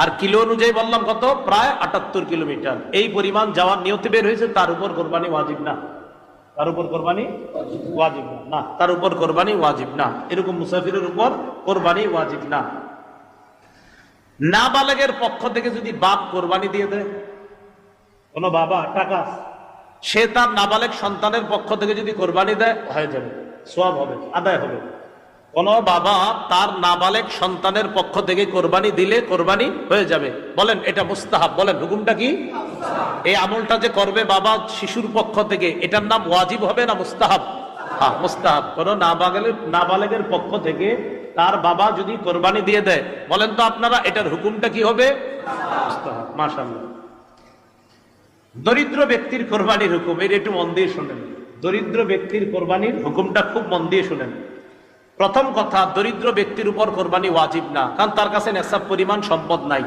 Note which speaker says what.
Speaker 1: আর kilo অনুযায়ী বললাম কত, প্রায় 78 কিলোমিটার। এই পরিমাণ যাওয়ার নিয়তে বের হয়েছে, তার উপর কোরবানি ওয়াজিব না, তার উপর কোরবানি ওয়াজিব না, না তার উপর কোরবানি ওয়াজিব না। এরকম মুসাফিরের উপর কোরবানি ওয়াজিব না। নাবালেগের পক্ষ থেকে যদি বাপ কোরবানি দিয়ে দেয়, কোন বাবা টাকা, সে তার নাবালেগ সন্তানের পক্ষ থেকে যদি কোরবানি দেয়, হয়ে যাবে, সওয়াব হবে, আদায় হবে। কোন বাবা তার নাবালেগ সন্তানের পক্ষ থেকে কোরবানি দিলে কোরবানি হয়ে যাবে। বলেন এটা মুস্তাহাব, বলেন হুকুমটা কি? এই আমলটা যে করবে বাবা শিশুর পক্ষ থেকে, এটার নাম ওয়াজিব হবে না মুস্তাহাব? হ্যাঁ মুস্তাহাব। কোন নাবালেগের পক্ষ থেকে তার বাবা যদি কোরবানি দিয়ে দেয়, বলেন তো আপনারা এটার হুকুমটা কি হবে? মুস্তাহাব। মাশাআল্লাহ। দরিদ্র ব্যক্তির কোরবানির হুকুম, এটা একটু মন দিয়ে শুনেন। দরিদ্র ব্যক্তির কোরবানির হুকুমটা খুব মন দিয়ে শুনেন। প্রথম কথা, দরিদ্র ব্যক্তির উপর কোরবানি ওয়াজিব না, কারণ তার কাছে নেশাব পরিমাণ সম্পদ নাই।